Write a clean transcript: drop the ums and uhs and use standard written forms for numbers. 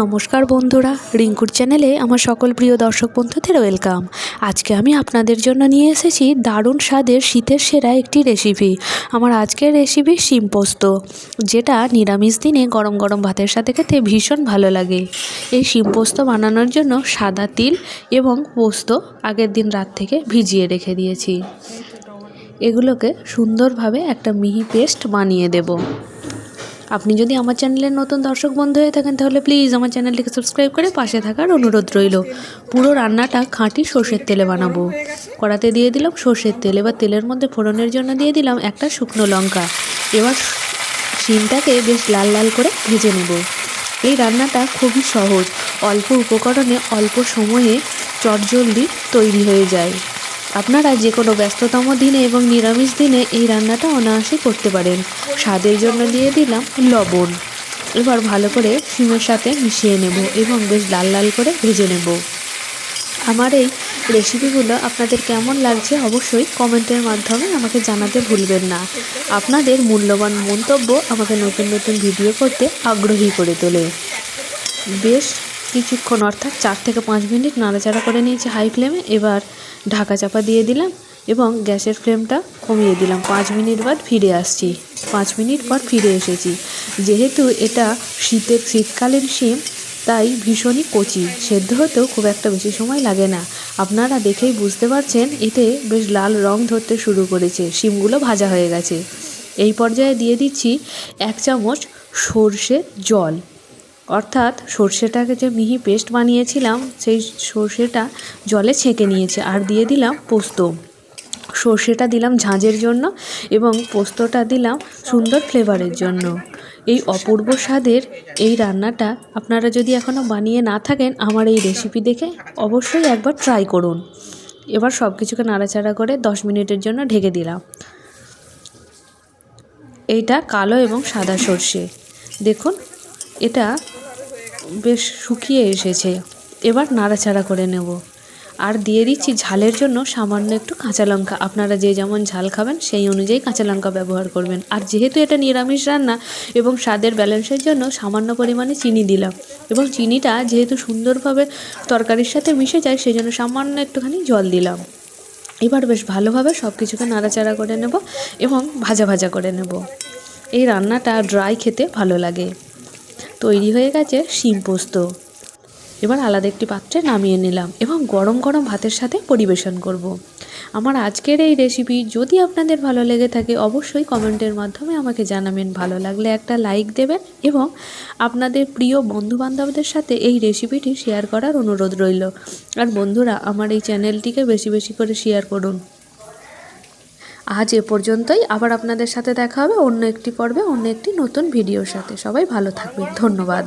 নমস্কার বন্ধুরা, রিঙ্কুর চ্যানেলে আমার সকল প্রিয় দর্শক বন্ধুদের ওয়েলকাম। আজকে আমি আপনাদের জন্য নিয়ে এসেছি দারুণ স্বাদের শীতের সেরা একটি রেসিপি। আমার আজকের রেসিপি শিম পোস্ত, যেটা নিরামিষ দিনে গরম গরম ভাতের সাথে খেতে ভীষণ ভালো লাগে। এই শিম পোস্ত বানানোর জন্য সাদা তিল এবং পোস্ত আগের দিন রাত থেকে ভিজিয়ে রেখে দিয়েছি। এগুলোকে সুন্দরভাবে একটা মিহি পেস্ট বানিয়ে দেব। আপনি যদি আমার চ্যানেলের নতুন দর্শক বন্ধু হয়ে থাকেন তাহলে প্লিজ আমার চ্যানেলটিকে সাবস্ক্রাইব করে পাশে থাকার অনুরোধ রইল। পুরো রান্নাটা খাঁটি সর্ষের তেলে বানাবো। কড়াতে দিয়ে দিলাম সর্ষের তেল। এবার তেলের মধ্যে ফোড়নের জন্য দিয়ে দিলাম একটা শুকনো লঙ্কা। এবার শিমটাকে বেশ লাল লাল করে ভেজে নেব। এই রান্নাটা খুবই সহজ, অল্প উপকরণে অল্প সময়ে চটজলদি তৈরি হয়ে যায়। আপনারা যে কোনো ব্যস্ততম দিনে এবং নিরামিষ দিনে এই রান্নাটা অনায়াসে করতে পারেন। স্বাদের জন্য দিয়ে দিলাম লবণ। এবার ভালো করে শিমের সাথে মিশিয়ে নেব এবং বেশ লাল লাল করে ভেজে নেব। আমার এই রেসিপিগুলো আপনাদের কেমন লাগছে অবশ্যই কমেন্টের মাধ্যমে আমাকে জানাতে ভুলবেন না। আপনাদের মূল্যবান মন্তব্য আমাকে নতুন নতুন ভিডিও করতে আগ্রহী করে তোলে। বেশ কিছুক্ষণ অর্থাৎ 4 থেকে 5 মিনিট নাড়াচাড়া করে নিয়েছি হাই ফ্লেমে। এবার ঢাকা চাপা দিয়ে দিলাম এবং গ্যাসের ফ্লেমটা কমিয়ে দিলাম। 5 মিনিট বাদ ফিরে আসছি। 5 মিনিট পর ফিরে এসেছি। যেহেতু এটা শীতকালীন শিম, তাই ভীষণই কচি, সেদ্ধ হতেও খুব একটা বেশি সময় লাগে না। আপনারা দেখেই বুঝতে পারছেন এতে বেশ লাল রং ধরতে শুরু করেছে, শিমগুলো ভাজা হয়ে গেছে। এই পর্যায়ে দিয়ে দিচ্ছি 1 চামচ সর্ষের জল, অর্থাৎ সর্ষেটাকে যে মিহি পেস্ট বানিয়েছিলাম সেই সর্ষেটা জলে ছেঁকে নিয়েছে। আর দিয়ে দিলাম পোস্ত। সর্ষেটা দিলাম ঝাঁঝের জন্য এবং পোস্তটা দিলাম সুন্দর ফ্লেভারের জন্য। এই অপূর্ব স্বাদের এই রান্নাটা আপনারা যদি এখনও বানিয়ে না থাকেন, আমার এই রেসিপি দেখে অবশ্যই একবার ট্রাই করুন। এবার সব কিছুকে নাড়াচাড়া করে 10 মিনিটের জন্য ঢেকে দিলাম। এইটা কালো এবং সাদা সর্ষে, দেখুন এটা বেশ শুকিয়ে এসেছে। এবার নাড়াচাড়া করে নেব। আর দিয়ে দিচ্ছি ঝালের জন্য সামান্য একটু কাঁচা লঙ্কা। আপনারা যে যেমন ঝাল খাবেন সেই অনুযায়ী কাঁচা লঙ্কা ব্যবহার করবেন। আর যেহেতু এটা নিরামিষ রান্না এবং স্বাদের ব্যালেন্সের জন্য সামান্য পরিমাণে চিনি দিলাম, এবং চিনিটা যেহেতু সুন্দরভাবে তরকারির সাথে মিশে যায় সেই জন্য সামান্য একটুখানি জল দিলাম। এবার বেশ ভালোভাবে সব কিছুকে নাড়াচাড়া করে নেব এবং ভাজা ভাজা করে নেব। এই রান্নাটা ড্রাই খেতে ভালো লাগে। তৈরি হয়ে গেছে শিম পোস্ত। এবার আলাদা একটি পাত্রে নামিয়ে নিলাম এবং গরম গরম ভাতের সাথে পরিবেশন করব। আমার আজকের এই রেসিপি যদি আপনাদের ভালো লেগে থাকে অবশ্যই কমেন্টের মাধ্যমে আমাকে জানাবেন। ভালো লাগলে একটা লাইক দেবেন এবং আপনাদের প্রিয় বন্ধুবান্ধবদের সাথে এই রেসিপিটি শেয়ার করার অনুরোধ রইল। আর বন্ধুরা, আমার এই চ্যানেলটিকে বেশি বেশি করে শেয়ার করুন। আজ এ পর্যন্তই। আবার আপনাদের সাথে দেখা হবে অন্য একটি পর্বে, অন্য একটি নতুন ভিডিওর সাথে। সবাই ভালো থাকবেন। ধন্যবাদ।